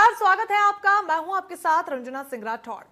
नमस्कार, स्वागत है आपका। मैं हूं आपके साथ रंजना सिंह राठौड़।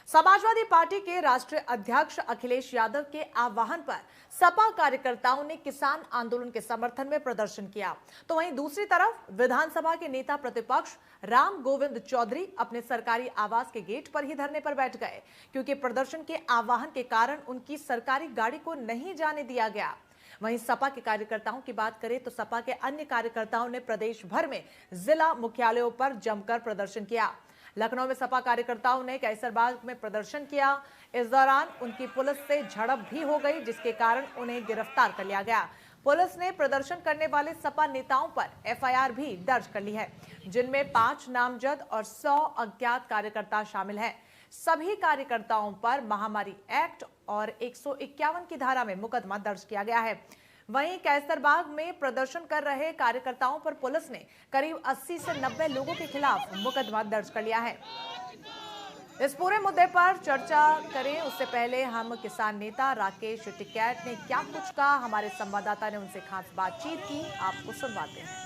समाजवादी पार्टी के राष्ट्रीय अध्यक्ष अखिलेश यादव के आह्वान पर सपा कार्यकर्ताओं ने किसान आंदोलन के समर्थन में प्रदर्शन किया, तो वहीं दूसरी तरफ विधानसभा के नेता प्रतिपक्ष राम गोविंद चौधरी अपने सरकारी आवास के गेट पर ही धरने पर बैठ गए, क्योंकि प्रदर्शन के आह्वान के कारण उनकी सरकारी गाड़ी को नहीं जाने दिया गया। वहीं सपा के कार्यकर्ताओं की बात करें तो सपा के अन्य कार्यकर्ताओं ने प्रदेश भर में जिला मुख्यालयों पर जमकर प्रदर्शन किया। लखनऊ में सपा कार्यकर्ताओं ने कैसरबाग में प्रदर्शन किया। इस दौरान उनकी पुलिस से झड़प भी हो गई, जिसके कारण उन्हें गिरफ्तार कर लिया गया। पुलिस ने प्रदर्शन करने वाले सपा नेताओं पर एफआईआर भी दर्ज कर ली है, जिनमें 5 नामजद और 100 अज्ञात कार्यकर्ता शामिल हैं। सभी कार्यकर्ताओं पर महामारी एक्ट और 151 की धारा में मुकदमा दर्ज किया गया है। वहीं कैसरबाग में प्रदर्शन कर रहे कार्यकर्ताओं पर पुलिस ने करीब 80 से 90 लोगों के खिलाफ मुकदमा दर्ज कर लिया है। इस पूरे मुद्दे पर चर्चा करें उससे पहले हम किसान नेता राकेश टिकैत ने क्या कुछ कहा, हमारे संवाददाता ने उनसे खास बातचीत की, आपको सुनवाते हैं।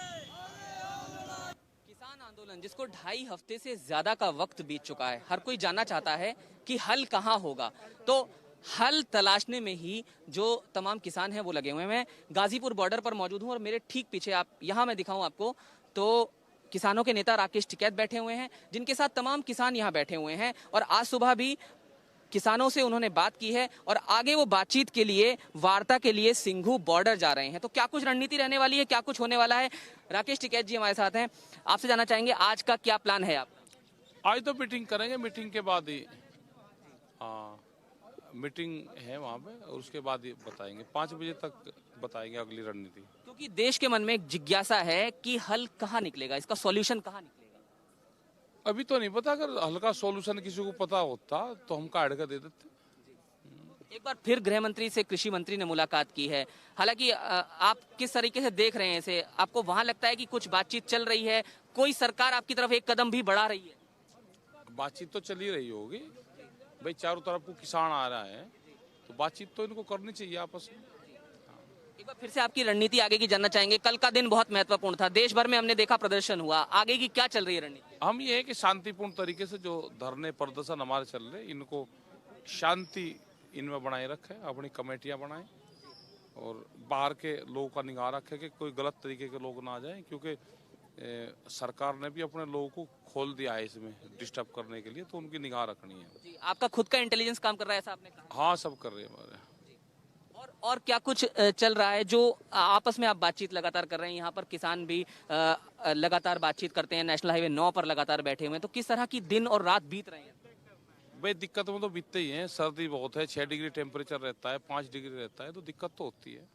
किसान आंदोलन जिसको 2.5 हफ्ते से ज्यादा का वक्त बीत चुका है, हर कोई जानना चाहता है कि हल कहां होगा, तो हल तलाशने में ही जो तमाम किसान हैं वो लगे हुए हैं। मैं गाजीपुर बॉर्डर पर मौजूद हूं और मेरे ठीक पीछे आप यहां मैं दिखाऊं आपको, तो किसानों के नेता राकेश टिकैत बैठे हुए हैं, जिनके साथ तमाम किसान यहां बैठे हुए हैं और आज सुबह भी किसानों से उन्होंने बात की है और आगे वो बातचीत के लिए, वार्ता के लिए सिंघू बॉर्डर जा रहे हैं। तो क्या कुछ रणनीति रहने वाली है, क्या कुछ होने वाला है, राकेश टिकैत जी हमारे साथ हैं। आपसे जानना चाहेंगे आज का क्या प्लान है आपका? आज तो मीटिंग करेंगे, मीटिंग के बाद ही मीटिंग है वहाँ पे और उसके बाद ही बताएंगे। 5 बजे तक बताएंगे अगली रणनीति। क्योंकि देश के मन में एक जिज्ञासा है कि हल कहाँ निकलेगा, इसका सॉल्यूशन कहाँ निकलेगा। अभी तो नहीं पता, अगर हल्का सॉल्यूशन किसी को पता होता तो हम काट कर दे देते। एक बार फिर गृह मंत्री से कृषि मंत्री ने मुलाकात की है। हालांकि आप किस तरीके से देख रहे हैं इसे? आपको वहां लगता है कि कुछ बातचीत चल रही है, कोई सरकार आपकी तरफ एक कदम भी बढ़ा रही है? बातचीत तो चल ही रही होगी भाई, चारों तरफ को किसान आ रहा है तो बातचीत तो इनको करनी चाहिए आपस में। एक बार फिर से आपकी रणनीति आगे की जानना चाहेंगे। कल का दिन बहुत महत्वपूर्ण था, देश भर में हमने देखा प्रदर्शन हुआ, आगे की क्या चल रही है रणनीति? हम ये है कि शांतिपूर्ण तरीके से जो धरने प्रदर्शन हमारे चल रहे, इनको शांति इनमें बनाए रखे, अपनी कमेटियां बनाएं और बाहर के लोगों का निगाह रखे कि कोई गलत तरीके के लोग ना आ जाएं, क्योंकि सरकार ने भी अपने लोगों को खोल दिया है इसमें डिस्टर्ब करने के लिए, तो उनकी निगाह रखनी है। जी, आपका खुद का इंटेलिजेंस काम कर रहा है ऐसा आपने कहा? हाँ, सब कर रहे हैं हमारे। और क्या कुछ चल रहा है जो आपस में आप बातचीत लगातार कर रहे हैं? यहाँ पर किसान भी लगातार बातचीत करते हैं, नेशनल हाईवे 9 पर लगातार बैठे हुए हैं, तो किस तरह की दिन और रात बीत रहे हैं? भाई दिक्कत में तो बीतते ही हैं, सर्दी बहुत है, 6 डिग्री टेम्परेचर रहता है, 5 डिग्री रहता है, तो दिक्कत तो होती है।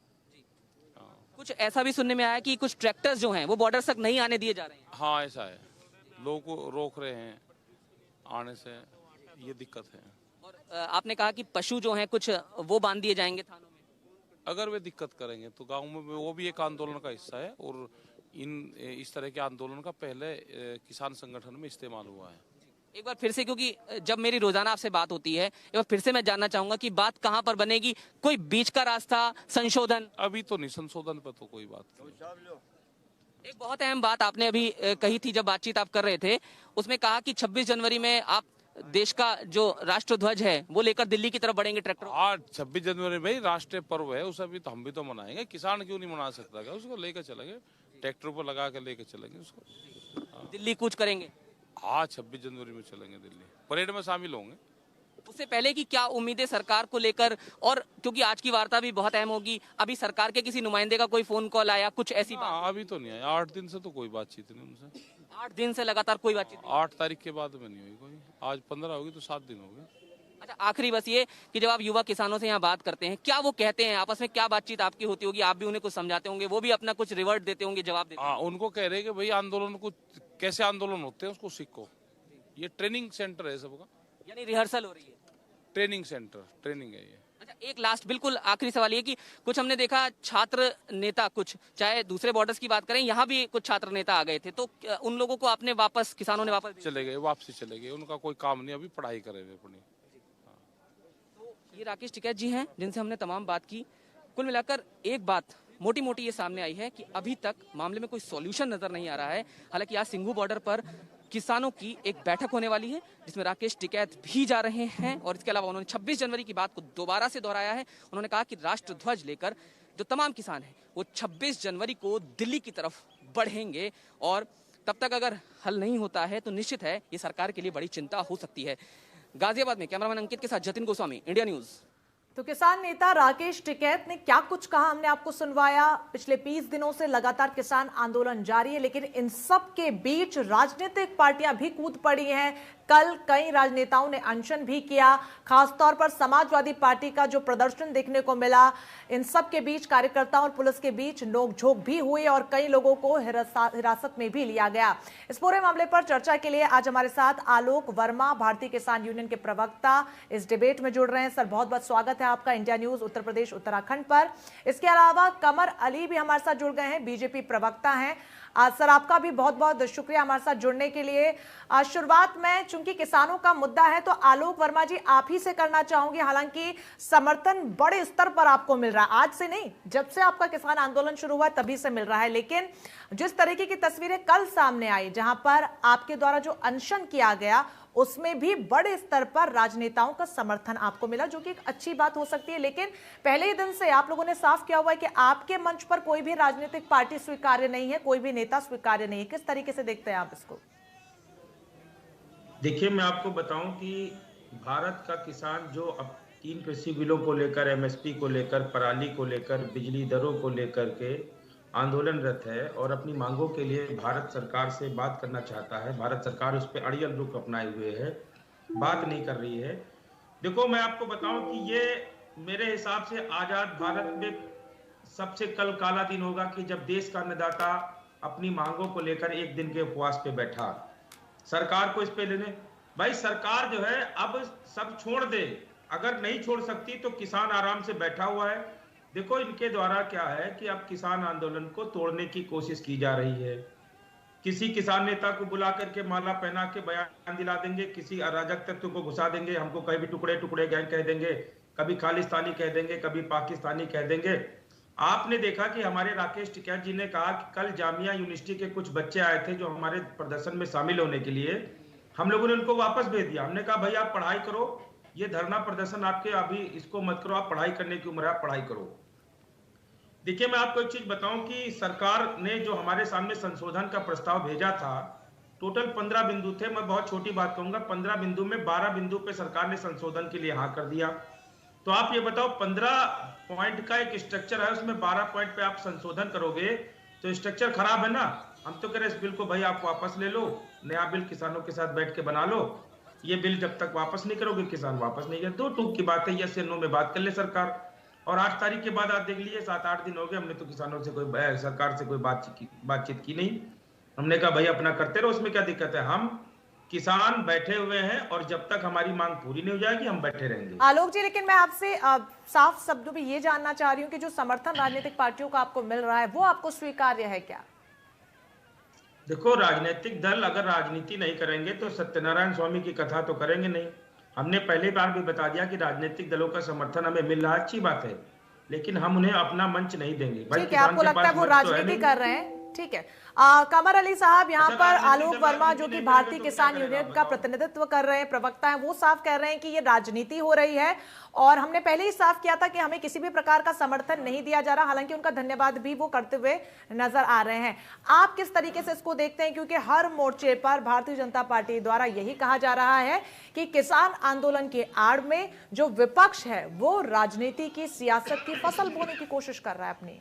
कुछ ऐसा भी सुनने में आया कि कुछ ट्रैक्टर्स जो हैं वो बॉर्डर तक नहीं आने दिए जा रहे हैं। हाँ, ऐसा है, लोगों को रोक रहे हैं आने से, ये दिक्कत है। और आपने कहा कि पशु जो हैं कुछ वो बांध दिए जाएंगे थानों में। अगर वे दिक्कत करेंगे तो गाँव में वो भी एक आंदोलन का हिस्सा है और इस तरह के आंदोलन का पहले किसान संगठन में इस्तेमाल हुआ है। एक बार फिर से, क्योंकि जब मेरी रोजाना आपसे बात होती है, एक बार फिर से मैं जानना चाहूंगा कि बात कहां पर बनेगी? कोई बीच का रास्ता, संशोधन? अभी तो नहीं, संशोधन पर तो कोई बात नहीं। एक बहुत अहम बात आपने अभी कही थी जब बातचीत आप कर रहे थे, उसमें कहा कि 26 जनवरी में आप देश का जो राष्ट्र ध्वज है वो लेकर दिल्ली की तरफ बढ़ेंगे ट्रैक्टर। आज 26 जनवरी में राष्ट्रीय पर्व है, उसे भी तो हम भी तो मनाएंगे। किसान क्यों नहीं मना सकता? क्या उसको लेकर चलेंगे, ट्रैक्टर पर लगा कर लेकर चलेंगे उसको। दिल्ली कूच करेंगे? हाँ, 26 जनवरी में चलेंगे दिल्ली, परेड में शामिल होंगे। उससे पहले की क्या उम्मीदें सरकार को लेकर, और क्योंकि आज की वार्ता भी बहुत अहम होगी, अभी सरकार के किसी नुमाइंदे का कोई फोन कॉल आया, कुछ ऐसी बात? अभी तो नहीं आया, 8 दिन से तो कोई बातचीत नहीं उनसे। 8 दिन से लगातार कोई बातचीत नहीं? 8 तारीख के बाद में नहीं हुई कोई, आज 15 होगी तो 7 दिन हो गए। अच्छा, आखिरी बस ये कि जब आप युवा किसानों से यहाँ बात करते हैं, क्या वो कहते हैं, आपस में क्या बातचीत आपकी होती होगी? आप भी उन्हें कुछ समझाते होंगे, वो भी अपना कुछ रिवर्ट देते होंगे, जवाब देते होंगे। उनको कह रहे कि भाई आंदोलन को कैसे आंदोलन होते हैं उसको सीखो, ये ट्रेनिंग सेंटर है सबका। यानी रिहर्सल हो रही है? ट्रेनिंग सेंटर, ट्रेनिंग है ये। अच्छा, एक लास्ट बिल्कुल आखिरी सवाल ये कि कुछ हमने देखा छात्र नेता, कुछ चाहे दूसरे बॉर्डर्स की बात करें, यहाँ भी कुछ छात्र नेता आ गए थे, तो उन लोगों को आपने वापस, किसानों ने वापस चले गए, वापसी चले गए, उनका कोई काम नहीं, अभी पढ़ाई करे हुए अपनी। ये राकेश टिकैत जी हैं जिनसे हमने तमाम बात की। कुल मिलाकर एक बात मोटी मोटी ये सामने आई है कि अभी तक मामले में कोई सॉल्यूशन नजर नहीं आ रहा है। हालांकि आज सिंघू बॉर्डर पर किसानों की एक बैठक होने वाली है जिसमें राकेश टिकैत भी जा रहे हैं। और इसके अलावा उन्होंने 26 जनवरी की बात को दोबारा से दोहराया है। उन्होंने कहा कि राष्ट्रध्वज लेकर जो तमाम किसान हैं वो 26 जनवरी को दिल्ली की तरफ बढ़ेंगे और तब तक अगर हल नहीं होता है तो निश्चित है ये सरकार के लिए बड़ी चिंता हो सकती है। गाजियाबाद में कैमरामैन अंकित के साथ जतिन गोस्वामी, इंडिया न्यूज। तो किसान नेता राकेश टिकैत ने क्या कुछ कहा हमने आपको सुनवाया। पिछले 20 दिनों से लगातार किसान आंदोलन जारी है, लेकिन इन सब के बीच राजनीतिक पार्टियां भी कूद पड़ी हैं। कल कई राजनेताओं ने अनशन भी किया, खासतौर पर समाजवादी पार्टी का जो प्रदर्शन देखने को मिला। इन सब के बीच कार्यकर्ताओं और पुलिस के बीच नोकझोंक भी हुई और कई लोगों को हिरासत में भी लिया गया। इस पूरे मामले पर चर्चा के लिए आज हमारे साथ आलोक वर्मा, भारतीय किसान यूनियन के प्रवक्ता, इस डिबेट में जुड़ रहे हैं। सर, बहुत बहुत स्वागत है आपका इंडिया न्यूज उत्तर प्रदेश उत्तराखंड पर। इसके अलावा कमर अली भी हमारे साथ जुड़ गए हैं, बीजेपी प्रवक्ता हैं। सर, आपका भी बहुत बहुत शुक्रिया हमारे साथ जुड़ने के लिए। शुरुआत में चूंकि किसानों का मुद्दा है तो आलोक वर्मा जी आप ही से करना चाहूंगी। हालांकि समर्थन बड़े स्तर पर आपको मिल रहा है, आज से नहीं, जब से आपका किसान आंदोलन शुरू हुआ तभी से मिल रहा है, लेकिन जिस तरीके की तस्वीरें कल सामने आई जहां पर आपके द्वारा जो अनशन किया गया उसमें भी बड़े स्तर पर राजनेताओं का समर्थन आपको मिला, जो कि एक अच्छी बात हो सकती है। लेकिन पहले ही दिन से आप लोगों ने साफ किया हुआ है कि आपके मंच पर कोई भी राजनीतिक पार्टी स्वीकार्य नहीं है, कोई भी नेता स्वीकार्य नहीं है। किस तरीके से देखते हैं आप इसको? देखिए, मैं आपको बताऊं कि भारत का किसान जो अब 3 कृषि बिलों को लेकर, एमएसपी को लेकर, पराली को लेकर, बिजली दरों को लेकर के आंदोलनरत है और अपनी मांगों के लिए भारत सरकार से बात करना चाहता है। भारत सरकार उस पर अड़ियल रुख अपनाए हुए है, बात नहीं कर रही है। देखो, मैं आपको बताऊं कि ये मेरे हिसाब से आजाद भारत में सबसे कल काला दिन होगा कि जब देश का अन्नदाता अपनी मांगों को लेकर एक दिन के उपवास पे बैठा। सरकार को इस पे लेने, भाई सरकार जो है अब सब छोड़ दे, अगर नहीं छोड़ सकती तो किसान आराम से बैठा हुआ है। देखो, इनके द्वारा क्या है कि अब किसान आंदोलन को तोड़ने की कोशिश की जा रही है। किसी किसान नेता को बुला करके माला पहना के बयान दिला देंगे, किसी अराजक तत्व को घुसा देंगे, हमको कभी टुकड़े टुकड़े गैंग कह देंगे, कभी खालिस्तानी कह देंगे, कभी पाकिस्तानी कह देंगे। आपने देखा कि हमारे राकेश टिकैत जी ने कहा कि कल जामिया यूनिवर्सिटी के कुछ बच्चे आए थे जो हमारे प्रदर्शन में शामिल होने के लिए, हम लोगों ने उनको वापस भेज दिया। हमने कहा भाई आप पढ़ाई करो, ये धरना प्रदर्शन आपके अभी इसको मत करो, आप पढ़ाई करने की उम्र है, आप पढ़ाई करो। देखिए, मैं आपको एक चीज बताऊं कि सरकार ने जो हमारे सामने संशोधन का प्रस्ताव भेजा था, टोटल 15 बिंदु थे। मैं बहुत छोटी बात कहूंगा, 15 बिंदु में 12 बिंदु पे सरकार ने संशोधन के लिए हाँ कर दिया। तो आप ये बताओ, 15 पॉइंट का एक स्ट्रक्चर है, उसमें 12 पॉइंट पे आप संशोधन करोगे तो स्ट्रक्चर खराब है ना। हम तो कह रहे इस बिल को भाई आप वापस ले लो, नया बिल किसानों के साथ बैठ के बना लो। ये बिल जब तक वापस नहीं करोगे किसान वापस नहीं करे। 2 टूक की बात है, यस या नो में बात कर ले सरकार। और 8 तारीख के बाद आप देख लीजिए, 7-8 दिन हो गए, हमने तो किसानों से कोई, सरकार से कोई बातचीत की नहीं। हमने कहा भाई अपना करते रहो, उसमें क्या दिक्कत है। हम किसान बैठे हुए हैं और जब तक हमारी मांग पूरी नहीं हो जाएगी हम बैठे रहेंगे। आलोक जी, लेकिन मैं आपसे साफ शब्दों में ये जानना चाह रही हूँ कि जो समर्थन राजनीतिक पार्टियों का आपको मिल रहा है वो आपको स्वीकार्य है क्या? देखो, राजनीतिक दल अगर राजनीति नहीं करेंगे तो सत्यनारायण स्वामी की कथा तो करेंगे नहीं। हमने पहली बार भी बता दिया कि राजनीतिक दलों का समर्थन हमें मिल रहा है, अच्छी बात है, लेकिन हम उन्हें अपना मंच नहीं देंगे। ठीक है, आपको लगता है वो राजनीति कर रहे हैं, ठीक है। कमर अली साहब यहाँ पर आलोक वर्मा जो कि भारतीय किसान यूनियन का प्रतिनिधित्व कर रहे हैं, प्रवक्ता हैं, वो साफ कह रहे हैं कि ये राजनीति हो रही है और हमने पहले ही साफ किया था कि हमें किसी भी प्रकार का समर्थन नहीं दिया जा रहा। हालांकि उनका धन्यवाद भी वो करते हुए नजर आ रहे हैं। आप किस तरीके से इसको देखते हैं? क्योंकि हर मोर्चे पर भारतीय जनता पार्टी द्वारा यही कहा जा रहा है कि किसान आंदोलन के आड़ में जो विपक्ष है वो राजनीति की, सियासत की फसल बोने की कोशिश कर रहा है अपनी।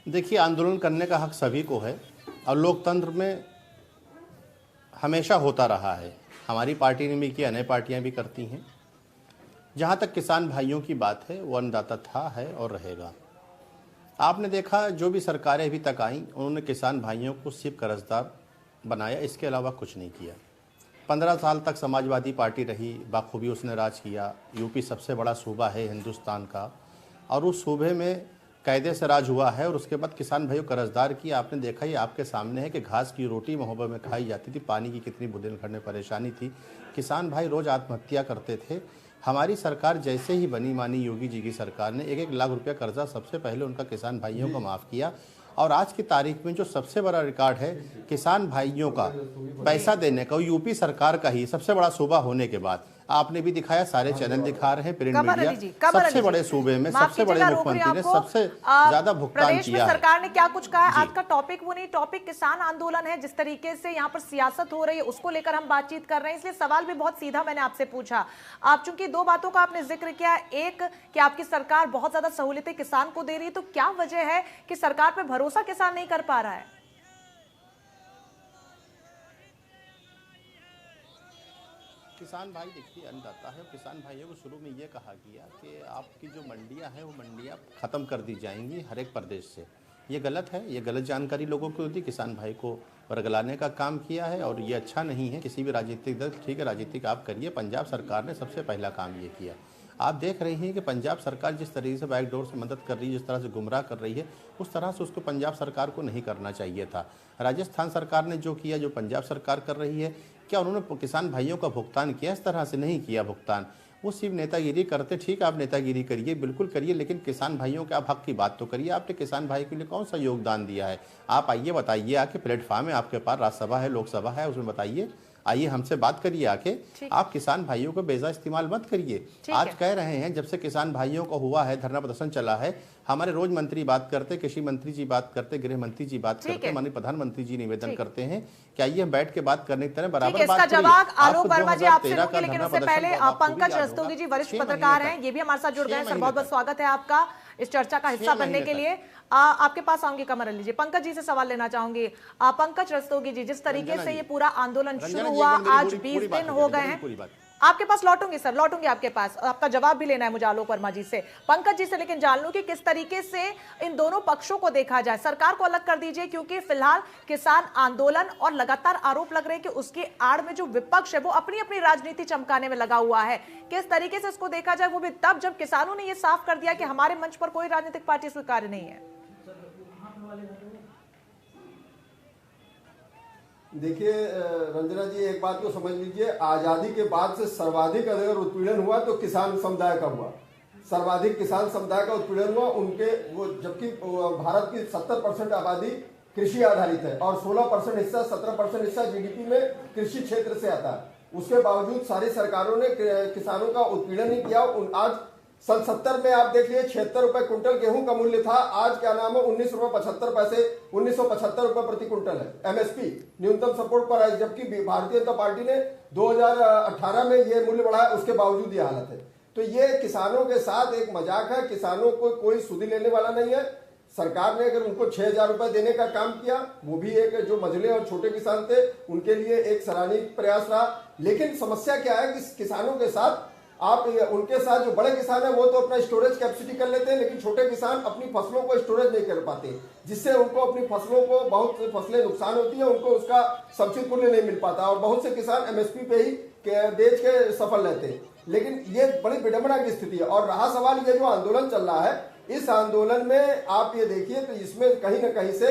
देखिए, आंदोलन करने का हक सभी को है और लोकतंत्र में हमेशा होता रहा है। हमारी पार्टी ने भी किया, अन्य पार्टियां भी करती हैं। जहां तक किसान भाइयों की बात है, वो अन्नदाता था, है और रहेगा। आपने देखा जो भी सरकारें अभी तक आईं, उन्होंने किसान भाइयों को सिर्फ कर्जदार बनाया, इसके अलावा कुछ नहीं किया। 15 साल तक समाजवादी पार्टी रही, बाखूबी उसने राज किया। यूपी सबसे बड़ा सूबा है हिंदुस्तान का और उस सूबे में कायदे से राज हुआ है और उसके बाद किसान भाइयों कर्जदार की आपने देखा ही आपके सामने है कि घास की रोटी महोबा में खाई जाती थी, पानी की कितनी बुंदेलखंड में परेशानी थी। किसान भाई रोज आत्महत्या करते थे हमारी सरकार जैसे ही बनी मानी योगी जी की सरकार ने 1-1 लाख रुपया कर्जा सबसे पहले उनका किसान भाइयों को माफ़ किया। और आज की तारीख में जो सबसे बड़ा रिकॉर्ड है किसान भाइयों का पैसा देने का, यूपी सरकार का ही सबसे बड़ा सूबा होने के बाद आपने भी दिखाया, सारे चैनल दिखा रहे हैं, प्रिंट मीडिया, सबसे बड़े सूबे में सबसे बड़े मुख्यमंत्री ने सबसे ज्यादा भुगतान किया है। सरकार ने क्या कुछ कहा है? आज का टॉपिक वो नहीं, टॉपिक किसान आंदोलन है। जिस तरीके से यहाँ पर सियासत हो रही है उसको लेकर हम बातचीत कर रहे हैं, इसलिए सवाल भी बहुत सीधा मैंने आपसे पूछा। आप चूंकि 2 बातों का आपने जिक्र किया, एक कि आपकी सरकार बहुत ज्यादा सहूलियतें किसान को दे रही है, तो क्या वजह है कि सरकार पे भरोसा किसान नहीं कर पा रहा है? किसान भाई देखिए अन्नदाता है, किसान भाइयों को शुरू में ये कहा गया कि आपकी जो मंडियां हैं वो मंडियां ख़त्म कर दी जाएंगी हर एक प्रदेश से। ये गलत है, ये गलत जानकारी लोगों को दी, किसान भाई को वर्गलाने का काम किया है और ये अच्छा नहीं है। किसी भी राजनीतिक दल, ठीक है राजनीतिक आप करिए, पंजाब सरकार ने सबसे पहला काम ये किया। आप देख रहे हैं कि पंजाब सरकार जिस तरीके से बैकडोर से मदद कर रही है, जिस तरह से गुमराह कर रही है, उस तरह से उसको पंजाब सरकार को नहीं करना चाहिए था। राजस्थान सरकार ने जो किया, जो पंजाब सरकार कर रही है, क्या उन्होंने किसान भाइयों का भुगतान किया? इस तरह से नहीं किया भुगतान। वो सिर्फ नेतागिरी करते, ठीक है आप नेतागिरी करिए, बिल्कुल करिए, लेकिन किसान भाइयों के आप हक की बात तो करिए। आपने किसान भाई के लिए कौन सा योगदान दिया है? आप आइए बताइए, आके प्लेटफॉर्म है आपके पास, राज्यसभा है, लोकसभा है, उसमें बताइए, आइए हमसे बात करिए आके। आप किसान भाइयों को बेजा इस्तेमाल मत करिए। आज कह रहे हैं जब से किसान भाइयों को हुआ है, धरना प्रदर्शन चला है, हमारे रोज मंत्री बात करते, कृषि मंत्री जी बात करते, गृह मंत्री जी बात करते, माननीय प्रधानमंत्री जी निवेदन करते हैं कि आइए हम बैठ के बात करने की तरह बराबर बात करिए। जवाब आलोक वर्मा जी आपसे लूंगी, लेकिन उससे पहले पंकज रस्तोगी जी वरिष्ठ पत्रकार हैं, ये भी हमारे साथ जुड़ गए हैं। सर बहुत बहुत स्वागत है आपका इस चर्चा का हिस्सा बनने के लिए। आपके पास आऊंगी, कमर अली जी। पंकज जी से सवाल लेना चाहूंगी। पंकज रस्तोगी जी, जिस तरीके से ये पूरा आंदोलन शुरू हुआ, आज 20 दिन हो गए हैं, आपके पास लौटूंगी सर, लौटूंगी आपके पास, आपका जवाब भी लेना है मुझे आलोक वर्मा जी से, पंकज जी से, लेकिन जान लूं कि किस तरीके से इन दोनों पक्षों को देखा जाए। सरकार को अलग कर दीजिए, क्योंकि फिलहाल किसान आंदोलन और लगातार आरोप लग रहे हैं कि उसके आड़ में जो विपक्ष है वो अपनी अपनी राजनीति चमकाने में लगा हुआ है। किस तरीके से इसको देखा जाए, वो भी तब जब किसानों ने यह साफ कर दिया कि हमारे मंच पर कोई राजनीतिक पार्टी स्वीकार्य नहीं है। देखिए रंजना जी, एक बात को समझ लीजिए, आजादी के बाद से सर्वाधिक अगर उत्पीड़न हुआ तो किसान समुदाय का हुआ। सर्वाधिक किसान समुदाय का उत्पीड़न हुआ उनके, वो जबकि भारत की 70% आबादी कृषि आधारित है और 16% हिस्सा, 17% हिस्सा जीडीपी में कृषि क्षेत्र से आता है। उसके बावजूद सारी सरकारों ने किसानों का उत्पीड़न नहीं किया। आज सन 70 में आप देख लीजिए 76 रुपए कुंटल गेहूं का मूल्य था, आज क्या नाम है 19.75 रुपए, 1975 रुपए प्रति कुंटल है एमएसपी, न्यूनतम सपोर्ट पर है। जबकि भारतीय जनता पार्टी ने 2018 में ये मूल्य बढ़ाया, उसके बावजूद ये हालत है। तो ये किसानों के साथ एक मजाक है, किसानों को कोई सुधि लेने वाला नहीं है। सरकार ने अगर उनको 6,000 रुपए देने का काम किया, वो भी एक जो मझले और छोटे किसान थे उनके लिए एक सराहनीय प्रयास रहा। लेकिन समस्या क्या है कि किसानों के साथ आप उनके साथ जो बड़े किसान है वो तो अपना स्टोरेज कैपेसिटी कर लेते हैं, लेकिन छोटे किसान अपनी फसलों को स्टोरेज नहीं कर पाते, जिससे उनको अपनी फसलों को, बहुत फसलें नुकसान होती है, उनको उसका समुचित मूल्य नहीं मिल पाता और बहुत से किसान एमएसपी पे ही बेच के सफल रहते हैं। लेकिन ये बड़ी विडंबना की स्थिति है। और रहा सवाल ये जो आंदोलन चल रहा है, इस आंदोलन में आप ये देखिए तो इसमें कहीं ना कहीं से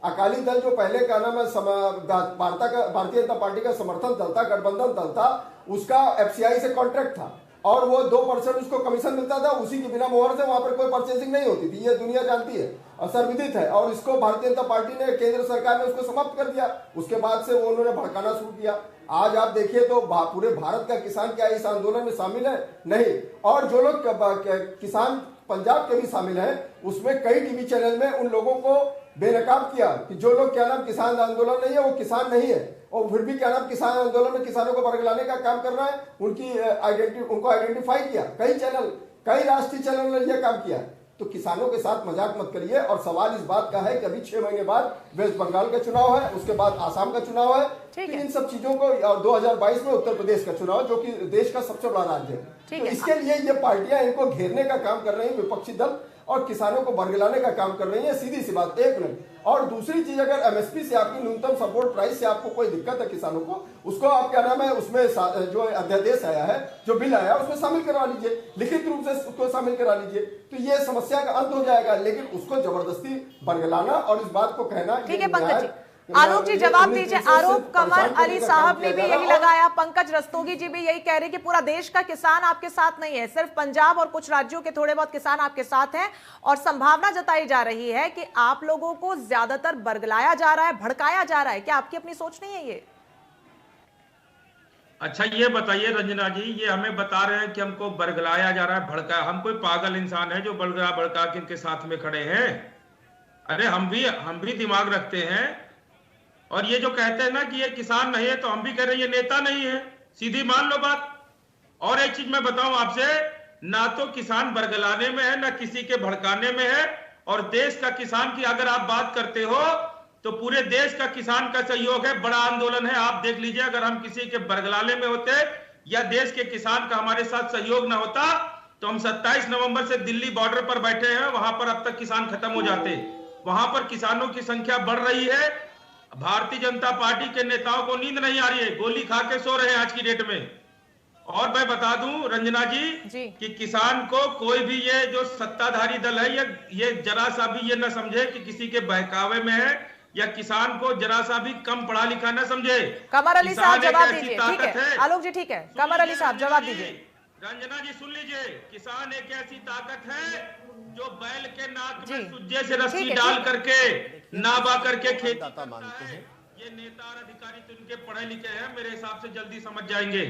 अकाली दल जो पहले का नाम है भारतीय जनता पार्टी का समर्थन दल था, गठबंधन दल था, उसका एफसीआई से कॉन्ट्रैक्ट था और वो 2% उसको कमीशन मिलता था, उसी के बिना मोहर से वहां पर कोई परचेसिंग नहीं होती थी, ये दुनिया जानती है और सर्वविदित है। और इसको भारतीय जनता पार्टी ने, केंद्र सरकार ने उसको समाप्त कर दिया। उसके बाद से वो उन्होंने भड़काना शुरू किया। आज आप देखिए तो पूरे भारत का किसान क्या इस आंदोलन में शामिल है? नहीं। और जो लोग किसान पंजाब के भी शामिल हैं, उसमें कई टीवी चैनल में उन लोगों को बेनकाब किया कि जो लोग क्या नाम किसान आंदोलन नहीं है वो किसान नहीं है, और फिर भी क्या नाम किसान आंदोलन में किसानों को वर्गलाने का काम कर रहा है। उनको आइडेंटिफाई किया, कई चैनल, कई राष्ट्रीय चैनल ने यह काम किया। तो किसानों के साथ मजाक मत करिए। और सवाल इस बात का है कि अभी 6 महीने बाद वेस्ट बंगाल का चुनाव है, उसके बाद आसाम का चुनाव है, तो इन सब चीजों को, और 2022 में उत्तर प्रदेश का चुनाव है जो कि देश का सबसे बड़ा राज्य है। तो इसके लिए ये पार्टियां इनको घेरने का काम कर रही है, विपक्षी दल, और किसानों को वर्गलाने का काम कर रही है। सीधी सी बात, 1 मिनट। और दूसरी चीज, अगर एमएसपी से, आपकी न्यूनतम सपोर्ट प्राइस से आपको कोई दिक्कत है किसानों को, उसको आप क्या नाम है, उसमें जो अध्यादेश आया है, जो बिल आया है, उसमें शामिल करवा लीजिए, लिखित रूप से उसको शामिल करा लीजिए, तो ये समस्या का अंत हो जाएगा। लेकिन उसको जबरदस्ती वर्गलाना और इस बात को कहना, ठीक है पंकज जी, आलोक जी जवाब दीजिए। आरोप कमर अली साहब ने भी यही लगाया, पंकज रस्तोगी जी भी यही कह रहे कि पूरा देश का किसान आपके साथ नहीं है, सिर्फ पंजाब और कुछ राज्यों के थोड़े बहुत किसान आपके साथ हैं, और संभावना जताई जा रही है कि आप लोगों को ज्यादातर बरगलाया जा रहा है, भड़काया जा रहा है। क्या आपकी अपनी सोच नहीं है ये? अच्छा ये बताइए रंजना जी, ये हमें बता रहे हैं कि हमको बरगलाया जा रहा है, भड़का, हम कोई पागल इंसान है जो बरगला भड़का के इनके साथ में खड़े हैं? अरे हम भी दिमाग रखते हैं। और ये जो कहते हैं ना कि ये किसान नहीं है, तो हम भी कह रहे हैं ये नेता नहीं है, सीधी मान लो बात। और एक चीज मैं बताऊं आपसे, ना तो किसान बरगलाने में है, ना किसी के भड़काने में है। और देश का किसान की अगर आप बात करते हो तो पूरे देश का किसान का सहयोग है, बड़ा आंदोलन है। आप देख लीजिए, अगर हम किसी के बरगलाने में होते या देश के किसान का हमारे साथ सहयोग ना होता तो हम 27 नवंबर से दिल्ली बॉर्डर पर बैठे हैं, वहां पर अब तक किसान खत्म हो जाते। वहां पर किसानों की संख्या बढ़ रही है। भारतीय जनता पार्टी के नेताओं को नींद नहीं आ रही है, गोली खा के सो रहे हैं आज की डेट में। और मैं बता दूं रंजना जी कि किसान को कोई भी ये जो सत्ताधारी दल है, ये जरा सा भी ये न समझे कि किसी के बहकावे में है, या किसान को जरा सा भी कम पढ़ा लिखा न समझे। कमर अली साहब जवाब दीजिए। ठीक है आलोक जी, ठीक है, कमर अली साहब जवाब दीजिए। रंजना जी सुन लीजिए, किसान एक ऐसी ताकत है जो बैल के नाक में सुज्जे से रस्सी डाल करके नाबा करके खेती करता है। ये नेता और अधिकारी तो इनके पढ़े लिखे हैं, मेरे हिसाब से जल्दी समझ जाएंगे।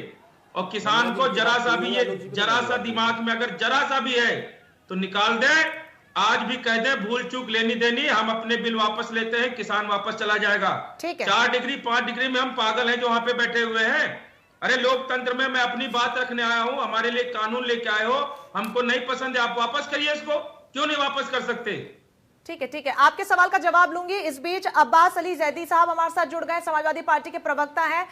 और किसान को जरा सा भी, ये जरा सा दिमाग में अगर जरा सा भी है तो निकाल दे। आज भी कह दे भूल चूक लेनी देनी, हम अपने बिल वापस लेते हैं, किसान वापस चला जाएगा। 4 डिग्री 5 डिग्री में हम पागल हैं जो वहां पे बैठे हुए हैं। अरे लोकतंत्र में मैं अपनी बात रखने आया हूं, हमारे लिए कानून लेके आए हो, हमको नहीं पसंद है आप वापस करिए इसको। क्यों नहीं वापस कर सकते? ठीक है, ठीक है, आपके सवाल का जवाब लूंगी। इस बीच अब्बास अली जैदी साहब हमारे साथ जुड़ गए, समाजवादी पार्टी के प्रवक्ता हैं।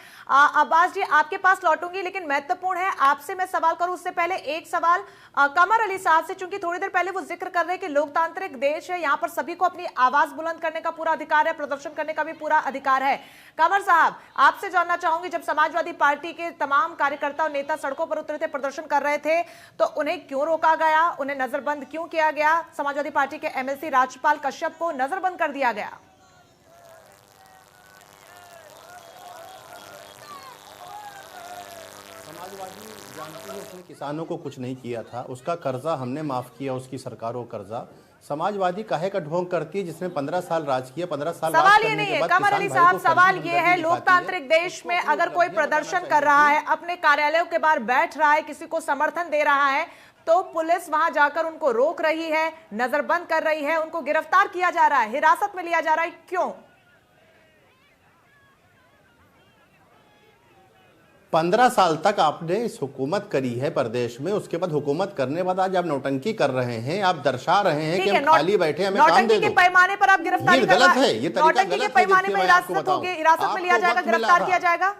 अब्बास जी आपके पास लौटूंगी, लेकिन महत्वपूर्ण है आपसे मैं सवाल करूं उससे पहले एक सवाल कमर अली साहब से, चूंकि थोड़ी देर पहले वो जिक्र कर रहे हैं कि लोकतांत्रिक देश है, यहाँ पर सभी को अपनी आवाज बुलंद करने का पूरा अधिकार है, प्रदर्शन करने का भी पूरा अधिकार है। कमर साहब आपसे जानना चाहूंगी, जब समाजवादी पार्टी के तमाम कार्यकर्ता और नेता सड़कों पर उतरे थे, प्रदर्शन कर रहे थे, तो उन्हें क्यों रोका गया, उन्हें नजरबंद क्यों किया गया? समाजवादी पार्टी के एमएलसी राजपाल कश्यप को नजरबंद कर दिया गया। समाजवादी जानती है उसने किसानों को कुछ नहीं किया था, उसका कर्जा हमने माफ किया, उसकी सरकार को कर्जा। समाजवादी काहे का ढोंग करती है जिसने 15 साल राज किया, 15 साल सवाल ये नहीं है कमर अली साहब, सवाल ये है लोकतांत्रिक देश में अगर कोई प्रदर्शन कर रहा है, अपने कार्यालयों के बाहर बैठ रहा है, किसी को समर्थन दे रहा है, तो पुलिस वहां जाकर उनको रोक रही है, नजरबंद कर रही है, उनको गिरफ्तार किया जा रहा है, हिरासत में लिया जा रहा है, क्यों? 15 साल तक आपने इस हुकूमत करी है प्रदेश में, उसके बाद हुकूमत करने बाद आज आप नौटंकी कर रहे हैं, आप दर्शा रहे हैं कि हम खाली बैठे, हमें काम दे दो। पैमाने पर आप गिरफ्तारी ये गलत है, ये तरीका गलत है। पैमाने में हिरासत में लिया जाएगा, गिरफ्तार किया जाएगा।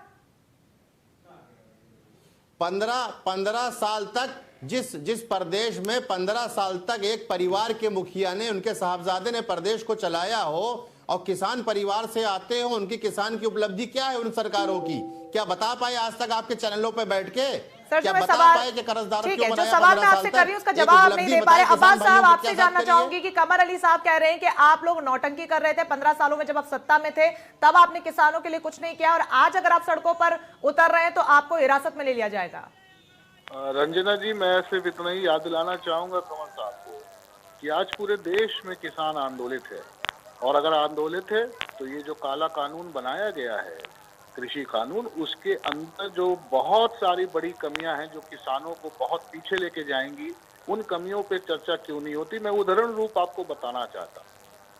15 साल तक जिस प्रदेश में 15 साल तक एक परिवार के मुखिया ने, उनके साहबजादे ने प्रदेश को चलाया हो और किसान परिवार से आते हो, उनकी किसान की उपलब्धि क्या है उन सरकारों की? क्या बता पाए आज तक आपके चैनलों पे बैठ के? क्या बता पाए कि कर्जदारों क्यों बनाया? जो सवाल मैं आपसे कर रही हूं उसका जवाब नहीं दे पा रहे। अब्बास साहब आपसे जानना चाहूंगी कि कमर अली साहब कह रहे हैं कि आप लोग नौटंकी कर रहे थे 15 सालों में, जब आप सत्ता में थे तब आपने किसानों के लिए कुछ नहीं किया, और आज अगर आप सड़कों पर उतर रहे हैं तो आपको हिरासत में ले लिया जाएगा। रंजना जी, मैं सिर्फ इतना ही याद दिलाना चाहूंगा कमर साहब को कि आज पूरे देश में किसान आंदोलित है, और अगर आंदोलित है तो ये जो काला कानून बनाया गया है, कृषि कानून, उसके अंदर जो बहुत सारी बड़ी कमियां हैं जो किसानों को बहुत पीछे लेके जाएंगी, उन कमियों पे चर्चा क्यों नहीं होती? मैं उदाहरण रूप आपको बताना चाहता।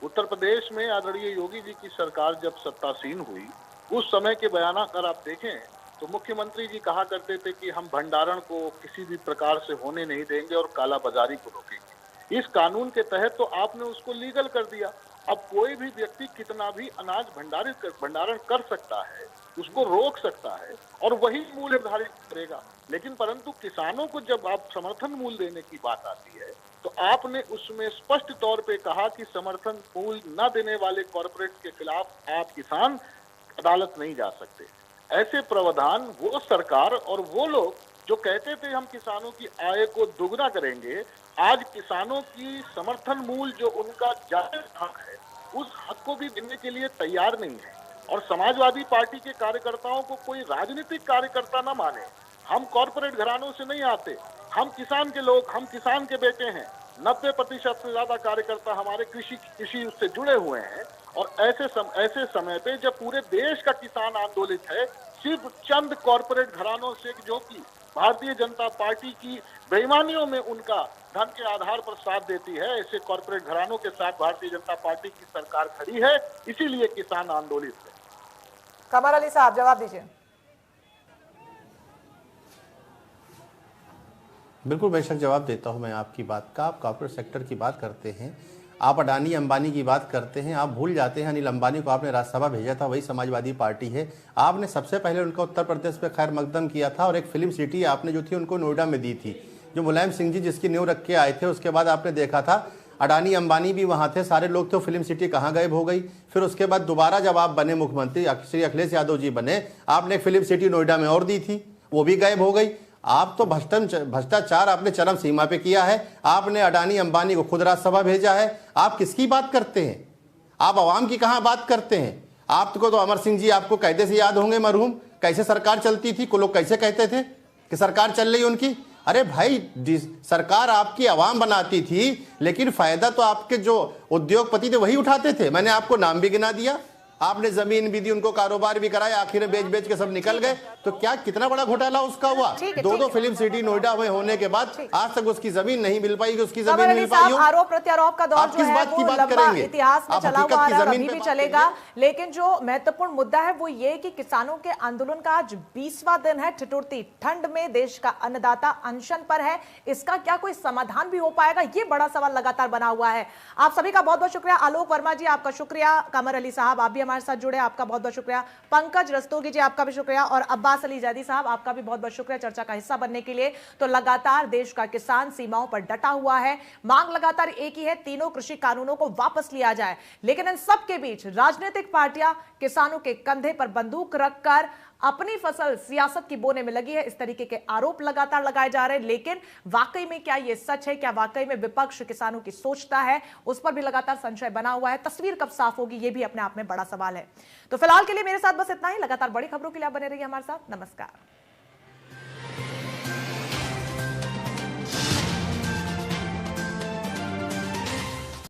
उत्तर प्रदेश में आदरणीय योगी जी की सरकार जब सत्तासीन हुई, उस समय के बयान अगर आप देखें तो मुख्यमंत्री जी कहा करते थे कि हम भंडारण को किसी भी प्रकार से होने नहीं देंगे और काला बाजारी को रोकेंगे। इस कानून के तहत तो आपने उसको लीगल कर दिया। अब कोई भी व्यक्ति कितना भी अनाज भंडारण कर सकता है, उसको रोक सकता है और वही मूल्य निर्धारित करेगा। लेकिन परंतु किसानों को जब आप समर्थन मूल्य देने की बात आती है तो आपने उसमें स्पष्ट तौर पे कहा कि समर्थन मूल्य न देने वाले कॉर्पोरेट के खिलाफ आप किसान अदालत नहीं जा सकते। ऐसे प्रावधान वो सरकार और वो लोग जो कहते थे हम किसानों की आय को दुगना करेंगे, आज किसानों की समर्थन मूल्य जो उनका जायज हक है, उस हक को भी देने के लिए तैयार नहीं है। और समाजवादी पार्टी के कार्यकर्ताओं को कोई राजनीतिक कार्यकर्ता न माने। हम कॉरपोरेट घरानों से नहीं आते, हम किसान के लोग, हम किसान के बेटे हैं। 90% से ज्यादा कार्यकर्ता हमारे कृषि से जुड़े हुए हैं। और ऐसे समय पे जब पूरे देश का किसान आंदोलित है, सिर्फ चंद कॉरपोरेट घरानों से, जो कि भारतीय जनता पार्टी की बेईमानियों में उनका धन के आधार पर साथ देती है, ऐसे कॉरपोरेट घरानों के साथ भारतीय जनता पार्टी की सरकार खड़ी है, इसीलिए किसान आंदोलित है। कमर अली साहब जवाब दीजिए। बिल्कुल बेशक जवाब देता हूं मैं आपकी बात का। आप कॉर्पोरेट सेक्टर की बात करते हैं, आप अडानी अंबानी की बात करते हैं, आप भूल जाते हैं अनिल अंबानी को आपने राज्यसभा भेजा था, वही समाजवादी पार्टी है। आपने सबसे पहले उनका उत्तर प्रदेश पे खैर मकदम किया था और एक फिल्म सिटी आपने जो थी उनको नोएडा में दी थी, जो मुलायम सिंह जी जिसकी नींव रख के आए थे। उसके बाद आपने देखा था अडानी अंबानी भी वहाँ थे, सारे लोग थे, फिल्म सिटी कहाँ गायब हो गई। फिर उसके बाद दोबारा जब आप बने मुख्यमंत्री, श्री अखिलेश यादव जी बने, आपने एक फिल्म सिटी नोएडा में और दी थी, वो भी गायब हो गई। आप तो भ्रष्टाचार आपने चरम सीमा पे किया है। आपने अडानी अंबानी को खुद राज्यसभा भेजा है। आप किसकी बात करते हैं? आप आवाम की कहां बात करते हैं? आपको तो अमर सिंह जी आपको कायदे से याद होंगे, मरहूम, कैसे सरकार चलती थी, को लोग कैसे कहते थे कि सरकार चल रही उनकी। अरे भाई, सरकार आपकी आवाम बनाती थी, लेकिन फायदा तो आपके जो उद्योगपति थे वही उठाते थे। मैंने आपको नाम भी गिना दिया, आपने जमीन भी दी, उनको कारोबार भी कराया, आखिर में बेच के सब निकल गए। तो क्या कितना बड़ा घोटाला उसका हुआ? दो फिल्म सिटी नोएडा में होने के बाद आज तक उसकी जमीन नहीं मिल पाई, उसकी जमीन मिल पाई। आरोप प्रत्यारोप का दौर जो है वो लंबा इतिहास में चला हुआ है और अभी भी चलेगा। लेकिन जो महत्वपूर्ण मुद्दा है वो ये कि किसानों के आंदोलन का आज 20वां दिन है। ठिठुरती ठंड में देश का अन्नदाता अनशन पर है, इसका क्या कोई समाधान भी हो पाएगा, ये बड़ा सवाल लगातार बना हुआ है। आप सभी का बहुत बहुत शुक्रिया। आलोक वर्मा जी आपका शुक्रिया, कमर अली साहब आप भी हमारे साथ जुड़े, आपका बहुत बहुत शुक्रिया। पंकज रस्तोगी जी आपका भी शुक्रिया और अब्बास अली जैदी साहब आपका भी बहुत बहुत शुक्रिया चर्चा का हिस्सा बनने के लिए। तो लगातार देश का किसान सीमाओं पर डटा हुआ है, मांग लगातार एक ही है, तीनों कृषि कानूनों को वापस लिया जाए। लेकिन इन सब के बीच राजनीतिक पार्टियां किसानों के कंधे पर बंदूक रखकर अपनी फसल सियासत की बोने में लगी है। इस तरीके के आरोप लगातार लगाए जा रहे हैं, लेकिन वाकई में क्या यह सच है? क्या वाकई में विपक्ष किसानों की सोचता है? उस पर भी लगातार संशय बना हुआ है। तस्वीर कब साफ होगी, यह भी अपने आप में बड़ा सवाल है। तो फिलहाल के लिए मेरे साथ बस इतना ही। लगातार बड़ी खबरों के लिए आप बने रहिए हमारे साथ। नमस्कार।